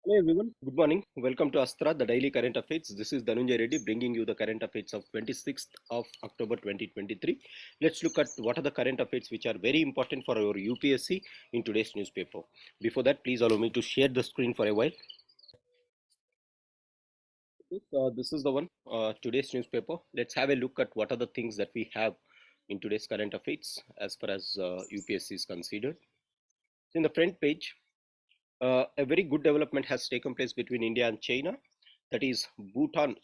Hello everyone, good morning. Welcome to Astra, the daily current affairs. This is Dhanunjayareddy bringing you the current affairs of 26th of October 2023. Let's look at what are the current affairs which are very important for our UPSC in today's newspaper. Before that, please allow me to share the screen for a while. This is the one, today's newspaper. Let's have a look at what are the things that we have in today's current affairs as far as UPSC is considered. In the front page, a very good development has taken place between India and China. That is Bhutan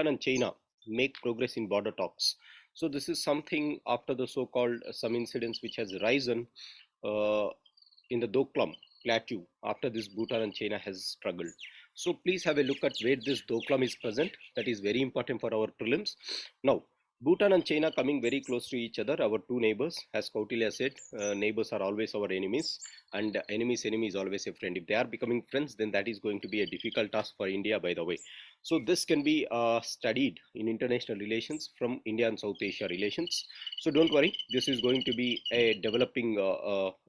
and China make progress in border talks. So this is something after the so-called some incidents which has risen uh, in the Doklam plateau. After this, Bhutan and China has struggled. So please have a look at where this Doklam is present. That is very important for our prelims. Now, Bhutan and China coming very close to each other, our two neighbors. As Kautilya said, neighbors are always our enemies, and enemy's enemy is always a friend. If they are becoming friends, then that is going to be a difficult task for India, by the way. So this can be studied in international relations from India and South Asia relations. So don't worry, this is going to be a developing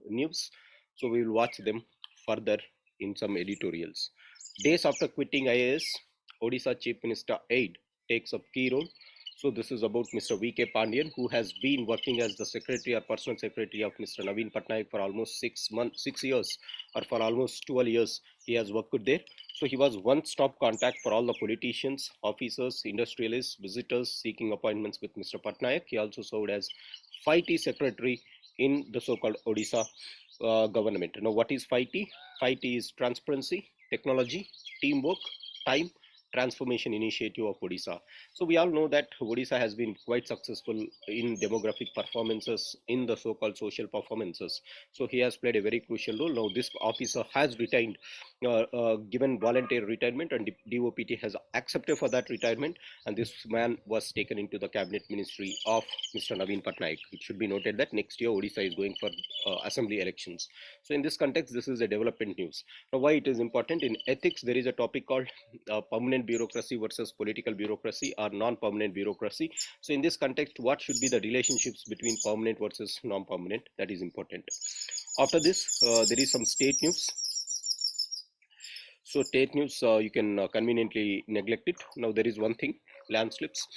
news. So we will watch them further in some editorials. Days after quitting IAS, Odisha Chief Minister aide takes up key role. So this is about Mr. V.K. Pandian, who has been working as the secretary or personal secretary of Mr. Naveen Patnaik for almost 6 years, or for almost 12 years. He has worked there. So he was one-stop contact for all the politicians, officers, industrialists, visitors seeking appointments with Mr. Patnaik. He also served as 5T secretary in the so-called Odisha government. Now, what is 5T? 5T is transparency, technology, teamwork, time, transformation initiative of Odisha. So we all know that Odisha has been quite successful in demographic performances, in the so-called social performances. So he has played a very crucial role. Now this officer has retained, given voluntary retirement, and DOPT has accepted for that retirement, and this man was taken into the cabinet ministry of Mr. Naveen Patnaik. It should be noted that next year Odisha is going for assembly elections. So in this context, this is a development news. Now why it is important? In ethics, there is a topic called permanent bureaucracy versus political bureaucracy or non-permanent bureaucracy. So in this context, what should be the relationships between permanent versus non-permanent? That is important. After this, there is some state news. So state news, you can conveniently neglect it. Now there is one thing, land slips.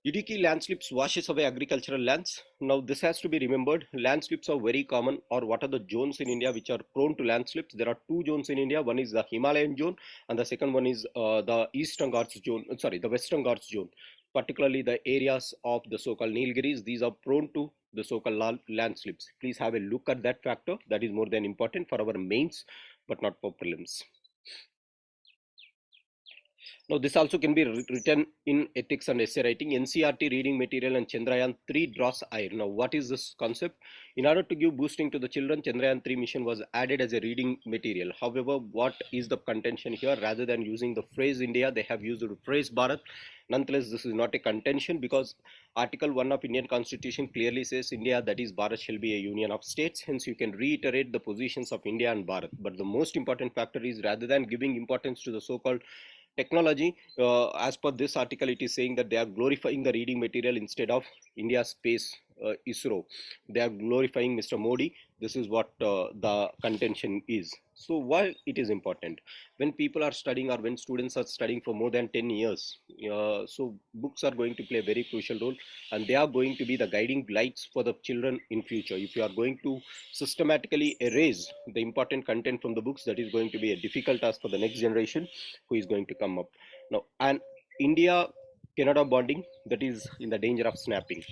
Idiki landslips washes away agricultural lands. Now this has to be remembered. Landslips are very common, or what are the zones in India which are prone to landslips? There are two zones in India. One is the Himalayan zone, and the second one is the Eastern Ghats zone. The Western Ghats zone. Particularly the areas of the so-called Nilgiris. These are prone to the so-called landslips. Please have a look at that factor. That is more than important for our mains, but not for prelims. Now, this also can be written in ethics and essay writing. NCRT reading material and Chandrayaan 3 draws ire. Now, what is this concept? In order to give boosting to the children, Chandrayaan 3 mission was added as a reading material. However, what is the contention here? Rather than using the phrase India, they have used the phrase Bharat. Nonetheless, this is not a contention, because Article 1 of Indian Constitution clearly says India, that is Bharat, shall be a union of states. Hence, you can reiterate the positions of India and Bharat. But the most important factor is, rather than giving importance to the so-called technology, as per this article, it is saying that they are glorifying the reading material instead of India's space ISRO. They are glorifying Mr. Modi. This is what the contention is. So why it is important? When people are studying, or when students are studying for more than 10 years, so books are going to play a very crucial role, and they are going to be the guiding lights for the children in future. If you are going to systematically erase the important content from the books, that is going to be a difficult task for the next generation who is going to come up. Now, and India Canada bonding, that is in the danger of snapping.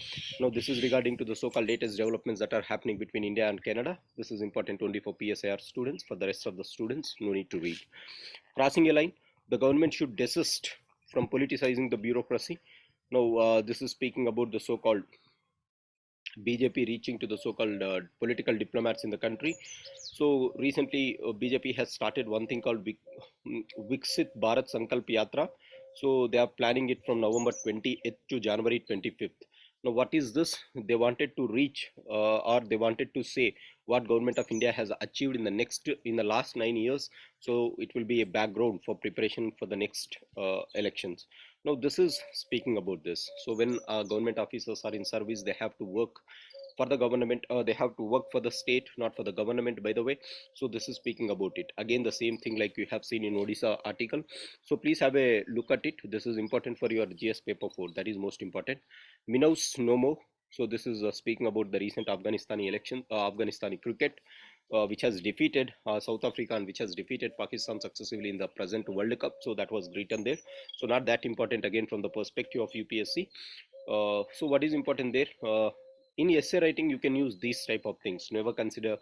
Now this is regarding to the so-called latest developments that are happening between India and Canada. This is important only for PSIR students. For the rest of the students, no need to read. Crossing a line, the government should desist from politicizing the bureaucracy. Now this is speaking about the so-called BJP reaching to the so-called political diplomats in the country. So recently, BJP has started one thing called Viksit Bharat Sankalp Yatra. So they are planning it from November 28th to January 25th. Now, what is this? They wanted to reach, or they wanted to say what government of India has achieved in the last 9 years. So it will be a background for preparation for the next elections. Now, this is speaking about this. So when government officers are in service, they have to work for the government. They have to work for the state, not for the government, by the way. So this is speaking about it. Again, the same thing like you have seen in Odisha article. So please have a look at it. This is important for your GS paper 4. That is most important. Minaus Nomo. So this is speaking about the recent Afghanistani election, Afghanistani cricket, which has defeated South Africa and which has defeated Pakistan successively in the present World Cup. So that was written there. So not that important again from the perspective of UPSC. So what is important there? In essay writing, you can use these type of things. Never consider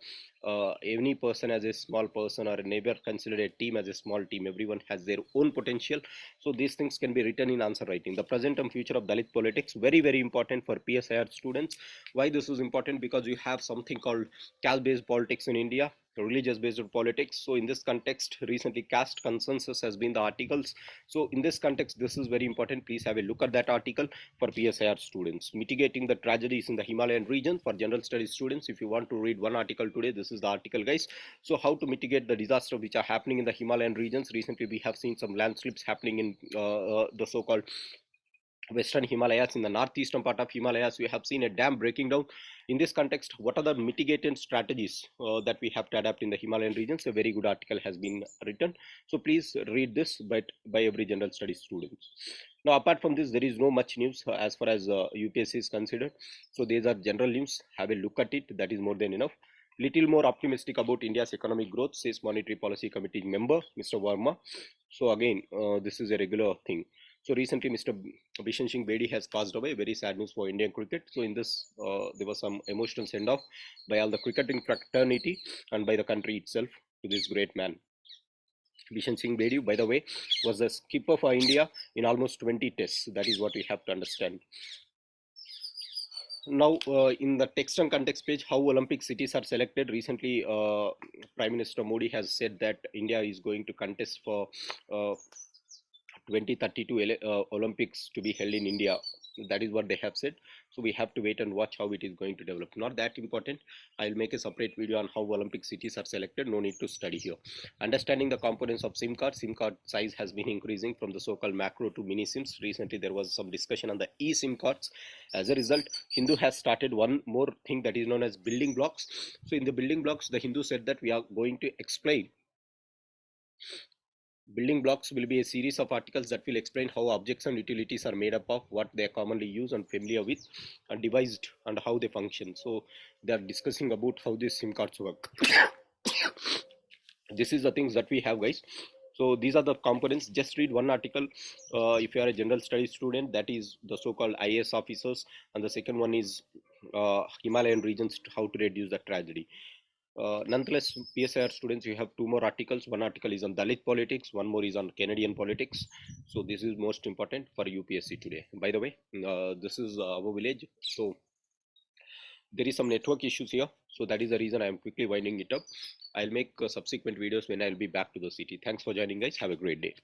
any person as a small person, or never consider a team as a small team. Everyone has their own potential. So these things can be written in answer writing. The present and future of Dalit politics, very, very important for PSIR students. Why this is important? Because you have something called caste-based politics in India, religious-based politics. So in this context, recently caste consensus has been the articles. So in this context, this is very important. Please have a look at that article for PSIR students. Mitigating the tragedies in the Himalayan region for general studies students. If you want to read one article today, this is the article, guys. So how to mitigate the disaster which are happening in the Himalayan regions. Recently, we have seen some landslips happening in the so-called Western Himalayas. In the northeastern part of Himalayas, we have seen a dam breaking down. In this context, what are the mitigating strategies that we have to adapt in the Himalayan regions? A very good article has been written. So please read this by every general studies student. Now, apart from this, there is no much news as far as UPSC is considered. So these are general news. Have a look at it. That is more than enough. Little more optimistic about India's economic growth, says Monetary Policy Committee member Mr. Verma. So again, this is a regular thing. So recently, Mr. Bishan Singh Bedi has passed away. Very sad news for Indian cricket. So in this, there was some emotional send-off by all the cricketing fraternity and by the country itself to this great man. Bishan Singh Bedi, by the way, was the skipper for India in almost 20 tests. That is what we have to understand. Now, in the text and context page, how Olympic cities are selected. Recently, Prime Minister Modi has said that India is going to contest for 2032 Olympics to be held in India. That is what they have said. So we have to wait and watch how it is going to develop. Not that important. I'll make a separate video on how Olympic cities are selected. No need to study here. Understanding the components of SIM card. SIM card size has been increasing from the so-called macro to mini SIMs. Recently, there was some discussion on the eSIM cards. As a result, Hindu has started one more thing that is known as building blocks. So in the building blocks, the Hindu said that we are going to explain. Building blocks will be a series of articles that will explain how objects and utilities are made up of, what they are commonly used and familiar with, and devised, and how they function. So they are discussing about how these SIM cards work. This is the things that we have, guys. So these are the components. Just read one article if you are a general studies student, that is the so-called IAS officers, and the second one is Himalayan regions, how to reduce the tragedy. Nonetheless, PSIR students, you have two more articles. One article is on Dalit politics, one more is on Canadian politics. So this is most important for UPSC today. By the way, this is our village. So there is some network issues here. So that is the reason I am quickly winding it up. I'll make subsequent videos when I'll be back to the city. Thanks for joining, guys. Have a great day.